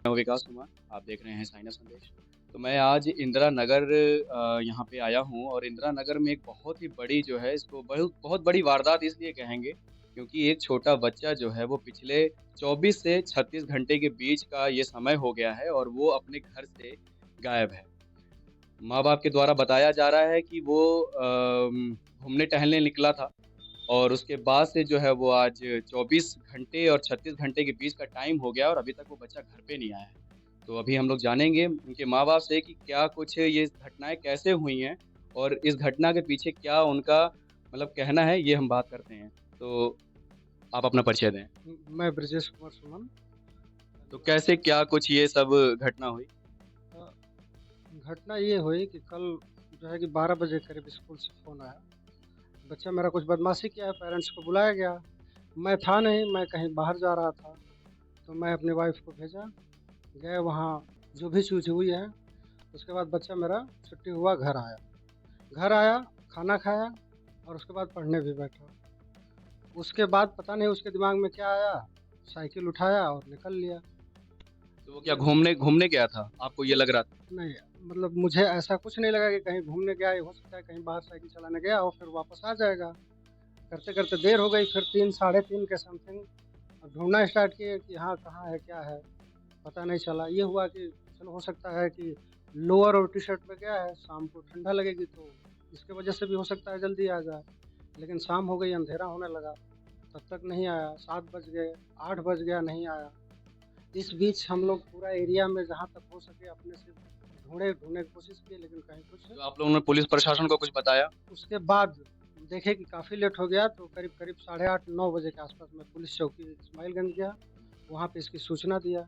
मैं हूँ विकास कुमार, आप देख रहे हैं साइना संदेश। तो मैं आज इंदिरा नगर यहाँ पे आया हूँ और इंदिरा नगर में एक बहुत ही बड़ी जो है इसको बहुत बहुत बड़ी वारदात इसलिए कहेंगे क्योंकि एक छोटा बच्चा जो है वो पिछले 24 से 36 घंटे के बीच का ये समय हो गया है और वो अपने घर से गायब है। माँ-बाप के द्वारा बताया जा रहा है कि वो घूमने टहलने निकला था और उसके बाद से जो है वो आज 24 घंटे और 36 घंटे के बीच का टाइम हो गया और अभी तक वो बच्चा घर पे नहीं आया है। तो अभी हम लोग जानेंगे उनके माँ-बाप से कि क्या कुछ ये घटनाएँ कैसे हुई हैं और इस घटना के पीछे क्या उनका मतलब कहना है, ये हम बात करते हैं। तो आप अपना परिचय दें। मैं ब्रजेश कुमार सुमन। तो कैसे क्या कुछ ये सब घटना हुई? अ, घटना ये हुई कि कल जो है कि 12 बजे करीब स्कूल से फ़ोन आया। बच्चा मेरा कुछ बदमाशी किया है, पेरेंट्स को बुलाया गया। मैं था नहीं, मैं कहीं बाहर जा रहा था, तो मैं अपनी वाइफ़ को भेजा, गए वहाँ जो भी चीज़ हुई है, उसके बाद बच्चा मेरा छुट्टी हुआ घर आया। घर आया, खाना खाया और उसके बाद पढ़ने भी बैठा। उसके बाद पता नहीं उसके दिमाग में क्या आया, साइकिल उठाया और निकल लिया। तो वो क्या घूमने घूमने गया था? आपको ये लग रहा था? नहीं, मतलब मुझे ऐसा कुछ नहीं लगा कि कहीं घूमने गया है, हो सकता है कहीं बाहर साइकिल चलाने गया और फिर वापस आ जाएगा। करते-करते देर हो गई, फिर 3 साढ़े 3 के समथिंग ढूँढना स्टार्ट किए कि हाँ, कहाँ है, क्या है, पता नहीं चला। ये हुआ कि चलो हो सकता है कि लोअर और टी-शर्ट में गया है, शाम को ठंडा लगेगी तो इसकी वजह से भी हो सकता है जल्दी आ जाए। लेकिन शाम हो गई, अंधेरा होने लगा, तब तक नहीं आया, 7 बज गए, 8 बज गया, नहीं आया। इस बीच हम लोग पूरा एरिया में जहाँ तक हो सके अपने से ढूँढने की कोशिश किए लेकिन कहीं कुछ। तो आप लोगों ने पुलिस प्रशासन को कुछ बताया? उसके बाद देखे कि काफ़ी लेट हो गया तो करीब-करीब साढ़े 8-9 बजे के आस-पास मैं पुलिस चौकी इस्माइलगंज गया। वहाँ पे इसकी सूचना दिया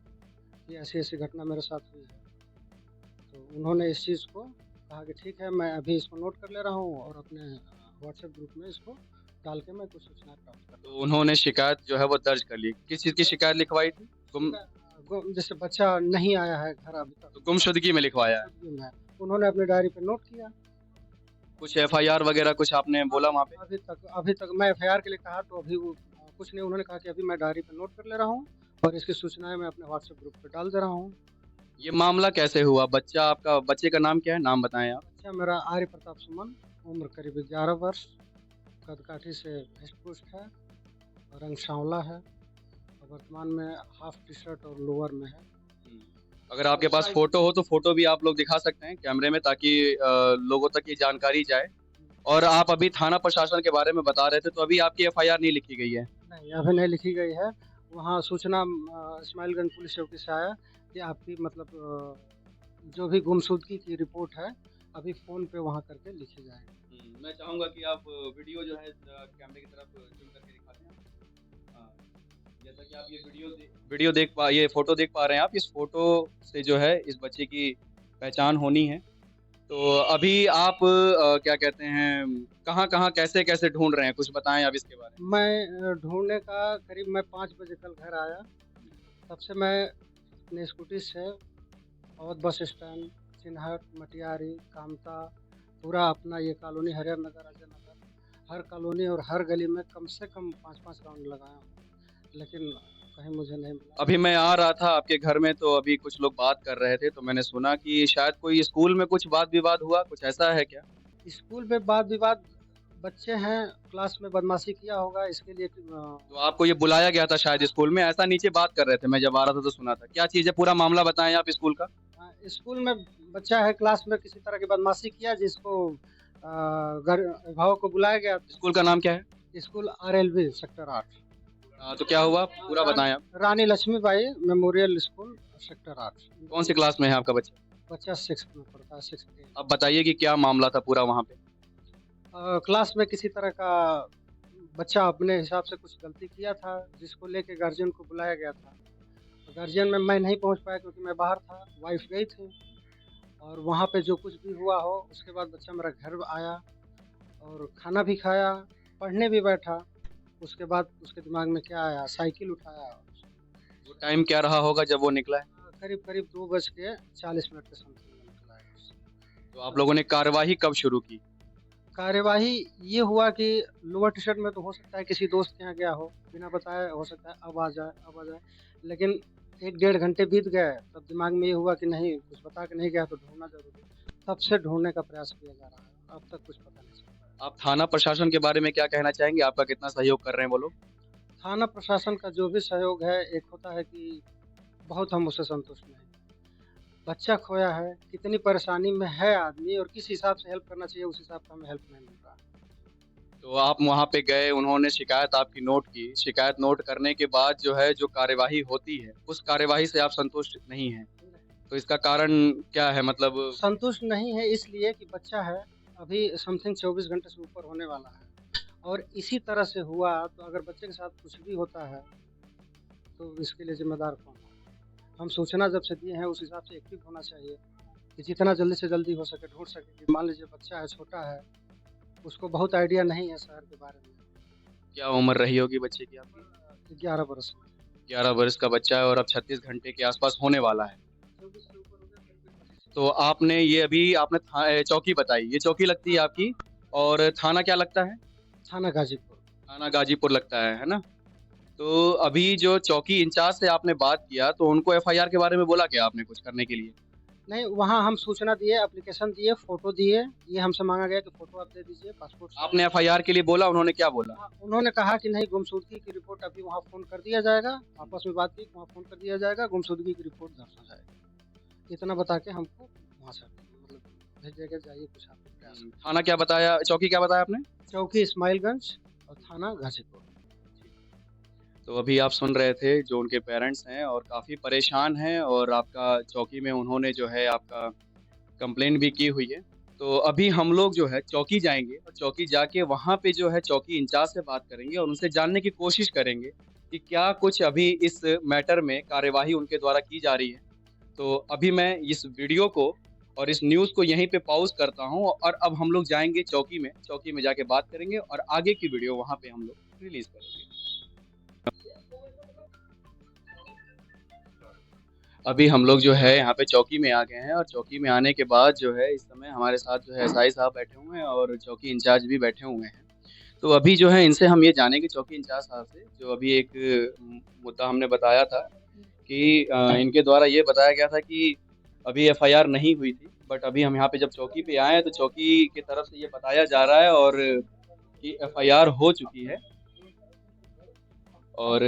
कि ऐसी-ऐसी घटना मेरे साथ हुई है। तो उन्होंने इस चीज़ को कहा कि ठीक है, मैं अभी इसको नोट कर ले रहा हूँ और अपने व्हाट्सएप ग्रुप में इसको डाल के मैं कुछ सूचना प्राप्त कर तो उन्होंने शिकायत जो है वो दर्ज कर ली। किस चीज़ की शिकायत लिखवाई थी? गुम जैसे बच्चा नहीं आया है घर अभी तक, तो गुमशुदगी में लिखवाया है। गुमशुदगी में। उन्होंने अपनी डायरी पे नोट किया। कुछ एफआईआर वगैरह कुछ आपने बोला वहाँ पे? अभी तक मैं एफआईआर के लिए कहा तो अभी वो कुछ नहीं, उन्होंने कहा कि अभी मैं डायरी पे नोट कर ले रहा हूँ और इसकी सूचनाएँ मैं अपने व्हाट्सएप ग्रुप पे डाल दे रहा हूँ। ये मामला कैसे हुआ? बच्चे का नाम क्या है? नाम बताएँ आप। बच्चा मेरा आर्य प्रताप सुमन, उम्र करीब 11 वर्ष, कद-काठी से हष्ट-पुष्ट है, रंग सांवला है और वर्तमान में हाफ टी-शर्ट और लोअर में है। अगर आपके पास फ़ोटो हो तो फ़ोटो भी आप लोग दिखा सकते हैं कैमरे में ताकि लोगों तक ये जानकारी जाए। और आप अभी थाना प्रशासन के बारे में बता रहे थे, तो अभी आपकी एफआईआर नहीं लिखी गई है। नहीं, अभी नहीं लिखी गई है। वहाँ सूचना इस्माइलगंज पुलिस चौकी से आया कि आपकी मतलब जो भी गुमशुदगी की रिपोर्ट है, अभी फ़ोन पे वहाँ करके लिखी जाएगी। मैं चाहूँगा कि आप वीडियो जो है कैमरे की तरफ ज़ूम करके दिखा दें। हाँ, जैसा कि आप ये ये फ़ोटो देख पा रहे हैं आप, इस फ़ोटो से जो है इस बच्चे की पहचान होनी है। तो अभी आप क्या कहते हैं, कहाँ-कहाँ, कैसे-कैसे ढूँढ रहे हैं? कुछ बताएँ आप इसके बारे में? मैं ढूँढने का करीब मैं 5 बजे कल घर आया, तब से मैं अपनी स्कूटी से अवध बस स्टैंड, चिन्हट, मटियारी, कामता, पूरा अपना ये कॉलोनी हरिहर नगर, अजय नगर, हर कॉलोनी और हर गली में कम से कम 5-5 राउंड लगाया हूँ, लेकिन कहीं मुझे नहीं मिला। अभी मैं आ रहा था आपके घर में तो अभी कुछ लोग बात कर रहे थे, तो मैंने सुना कि शायद कोई स्कूल में कुछ वाद-विवाद हुआ, कुछ ऐसा है क्या? स्कूल में वाद-विवाद, बच्चे हैं, क्लास में बदमाशी किया होगा इसके लिए तो आपको ये बुलाया गया था शायद स्कूल में, ऐसा नीचे बात कर रहे थे, मैं जब आ रहा था तो सुना था। क्या चीज़ है, पूरा मामला बताएँ आप स्कूल का? स्कूल में बच्चा है, क्लास में किसी तरह की बदमाशी किया जिसको घर अभिभावक को बुलाया गया। स्कूल का नाम क्या है? School RLV sector 8। तो क्या हुआ? पूरा बताएँ आप। Rani Lakshmibai memorial school sector 8। कौन सी क्लास में है आपका बच्चा? बच्चा 6th में पढ़ता है, 6th ए। अब बताइए कि क्या मामला था पूरा वहाँ पे? क्लास में किसी तरह का बच्चा अपने हिसाब से कुछ गलती किया था, जिसको लेके गार्जियन को बुलाया गया था। गार्जियन में मैं नहीं पहुँच पाया क्योंकि मैं बाहर था, वाइफ़ गई थी और वहाँ पे जो कुछ भी हुआ हो, उसके बाद बच्चा मेरा घर आया और खाना भी खाया, पढ़ने भी बैठा। उसके बाद उसके दिमाग में क्या आया, साइकिल उठाया। वो टाइम क्या रहा होगा जब वो निकला है? करीब-करीब 2 बज के 40 मिनट के समथिंग में निकला है। तो आप लोगों ने कार्यवाही कब शुरू की? कार्यवाही ये हुआ कि लोअर टी-शर्ट में तो हो सकता है किसी दोस्त के यहाँ गया हो, बिना बताए हो सकता है अब आ जाए। लेकिन 1 डेढ़ घंटे बीत गए, तब दिमाग में ये हुआ कि नहीं कुछ बता के नहीं गया तो ढूँढना ज़रूरी है। तब से ढूँढने का प्रयास किया जा रहा है, अब तक कुछ पता नहीं चल पाया। आप थाना प्रशासन के बारे में क्या कहना चाहेंगे? आपका कितना सहयोग कर रहे हैं वो लोग? थाना प्रशासन का जो भी सहयोग है, एक होता है कि बहुत हम उससे संतुष्ट नहीं। बच्चा खोया है, कितनी परेशानी में है आदमी और किस हिसाब से हेल्प करना चाहिए, उस हिसाब का हमें हेल्प नहीं मिल रहा है। तो आप वहाँ पे गए, उन्होंने शिकायत आपकी नोट की, शिकायत नोट करने के बाद जो है जो कार्यवाही होती है, उस कार्यवाही से आप संतुष्ट नहीं हैं। तो इसका कारण क्या है मतलब? संतुष्ट नहीं है इसलिए कि बच्चा है, अभी समथिंग 24 घंटे से ऊपर होने वाला है और इसी तरह से हुआ तो अगर बच्चे के साथ कुछ भी होता है, तो इसके लिए ज़िम्मेदार कौन है? हम सूचना जब से दिए हैं उस हिसाब से एक्टिव होना चाहिए कि जितना जल्दी से जल्दी हो सके ढूँढ सके कि मान लीजिए बच्चा है, छोटा है, उसको बहुत आइडिया नहीं है शहर के बारे में। क्या उम्र रही होगी बच्चे की आपकी? 11 बरस में। 11 वर्ष का बच्चा है और अब 36 घंटे के आसपास होने वाला है। 24 से ऊपर हो गया फिर भी 25। तो आपने ये अभी आपने चौकी बताई, ये चौकी लगती है आपकी और थाना क्या लगता है? थाना गाज़ीपुर। थाना गाजीपुर लगता है ना? तो अभी जो चौकी इंचार्ज से आपने बात किया, तो उनको एफआईआर के बारे में बोला क्या आपने कुछ करने के लिए? नहीं, वहाँ हम सूचना दिए, एप्लीकेशन दिए, फ़ोटो दिए, ये हमसे माँगा गया कि फ़ोटो आप दे दीजिए, पासपोर्ट साइज़। आपने एफआईआर के लिए बोला, उन्होंने क्या बोला? हाँ, उन्होंने कहा कि नहीं गुमशुदगी की रिपोर्ट अभी वहाँ फ़ोन कर दिया जाएगा, आपस में बात की वहाँ फ़ोन कर दिया जाएगा, गुमशुदगी की रिपोर्ट दर्ज हो जाएगी। इतना बता के हमको वहाँ से मतलब भेज दिया गया जाइए कुछ आप प्रयास करें। थाना क्या बताया, चौकी क्या बताया आपने? चौकी इस्माइलगंज और थाना गाज़ीपुर। तो अभी आप सुन रहे थे जो उनके पेरेंट्स हैं और काफ़ी परेशान हैं और आपका चौकी में उन्होंने जो है आपका कंप्लेंट भी की हुई है। तो अभी हम लोग जो है चौकी जाएँगे और चौकी जाके वहाँ पे जो है चौकी इंचार्ज से बात करेंगे और उनसे जानने की कोशिश करेंगे कि क्या कुछ अभी इस मैटर में कार्यवाही उनके द्वारा की जा रही है। तो अभी मैं इस वीडियो को और इस न्यूज़ को यहीं पे पॉज़ करता हूँ और अब हम लोग जाएँगे चौकी में जाके बात करेंगे और आगे की वीडियो वहाँ पे हम लोग रिलीज़ करेंगे। अभी हम लोग जो है यहाँ पे चौकी में आ गए हैं और चौकी में आने के बाद जो है इस समय हमारे साथ जो है एसआई साहब बैठे हुए हैं और चौकी इंचार्ज भी बैठे हुए हैं। तो अभी जो है इनसे हम ये जानेंगे चौकी इंचार्ज साहब से जो अभी एक मुद्दा हमने बताया था कि इनके द्वारा ये बताया गया था कि अभी एफआईआर नहीं हुई थी, बट अभी हम यहाँ पे जब चौकी पे आए हैं तो चौकी की तरफ से ये बताया जा रहा है और कि एफआईआर हो चुकी है। और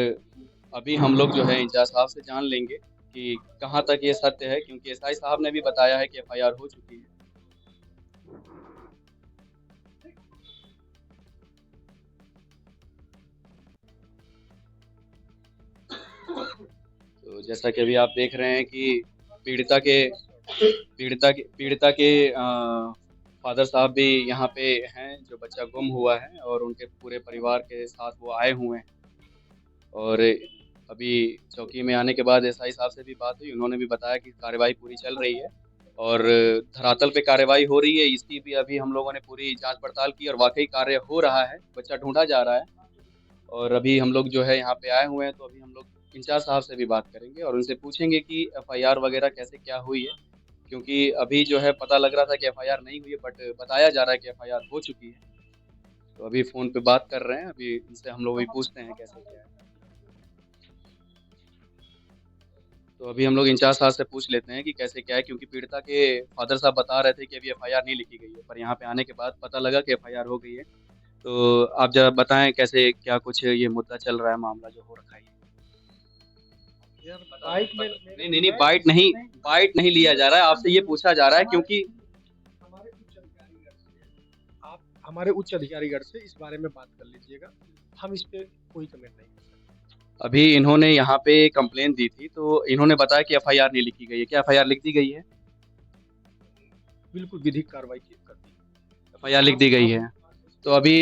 अभी हम लोग जो है इंचार्ज साहब से जान लेंगे कि कहाँ तक ये सत्य है, क्योंकि एसआई साहब ने भी बताया है कि एफआईआर हो चुकी है। तो जैसा कि अभी आप देख रहे हैं कि पीड़िता के पीड़िता के फादर साहब भी यहाँ पे हैं, जो बच्चा गुम हुआ है और उनके पूरे परिवार के साथ वो आए हुए हैं। और अभी चौकी में आने के बाद एसआई साहब से भी बात हुई, उन्होंने भी बताया कि कार्रवाई पूरी चल रही है और धरातल पे कार्रवाई हो रही है। इसकी भी अभी हम लोगों ने पूरी जांच पड़ताल की और वाक़ई कार्य हो रहा है, बच्चा ढूँढा जा रहा है। और अभी हम लोग जो है यहाँ पे आए हुए हैं, तो अभी हम लोग इंचार्ज साहब से भी बात करेंगे और उनसे पूछेंगे कि एफआईआर वगैरह कैसे क्या हुई है, क्योंकि अभी जो है पता लग रहा था कि एफआईआर नहीं हुई है, बट बताया जा रहा है कि एफआईआर हो चुकी है। तो अभी फ़ोन पे बात कर रहे हैं, अभी इनसे हम लोग भी पूछते हैं कैसे क्या है। तो अभी हम लोग इंचार्ज साहब से पूछ लेते हैं कि कैसे क्या है, क्योंकि पीड़िता के फादर साहब बता रहे थे कि अभी एफआईआर नहीं लिखी गई है, पर यहाँ पे आने के बाद पता लगा कि एफआईआर हो गई है। तो आप ज़रा बताएँ कैसे क्या कुछ ये मुद्दा चल रहा है, मामला जो हो रखा है ये? यार बाइट में नहीं, बाइट नहीं लिया जा रहा है, आपसे ये पूछा जा रहा है क्योंकि आप हमारे उच्च अधिकारीगण से इस बारे में बात कर लीजिएगा। हम इस पे कोई कमेंट नहीं कर सकते। अभी इन्होंने यहाँ पे कंप्लेंट दी थी, तो इन्होंने बताया कि एफआईआर नहीं लिखी गई है। क्या एफआईआर लिख दी गई है? बिल्कुल विधिक कार्रवाई की कर दी। एफआईआर लिख दी गई है। तो अभी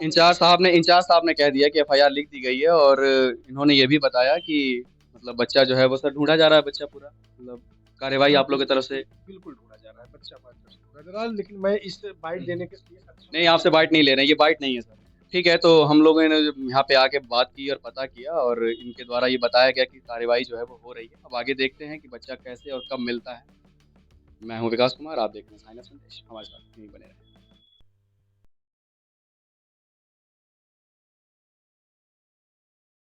इंचार्ज साहब ने कह दिया कि एफआईआर लिख दी गई है और इन्होंने ये भी बताया कि मतलब बच्चा जो है वो सर ढूँढा जा रहा है, बच्चा पूरा मतलब कार्यवाही आप लोगों की तरफ से। बिल्कुल ढूँढा जा रहा है, बच्चा हमारी तरफ से ढूँढा जा रहा है, लेकिन मैं इस बाइट देने के लिए सक्षम नहीं, आपसे बाइट नहीं ले रहे हैं, ये बाइट नहीं है सर। ठीक है, तो हम लोगों ने यहाँ पे आके बात की और पता किया और इनके द्वारा ये बताया गया कि कार्यवाही जो है वो हो रही है। अब आगे देखते हैं कि बच्चा कैसे और कब मिलता है। मैं हूँ विकास कुमार, आप देख रहे हैं साइनर संदेश, हमारे साथ यहीं बने रहें।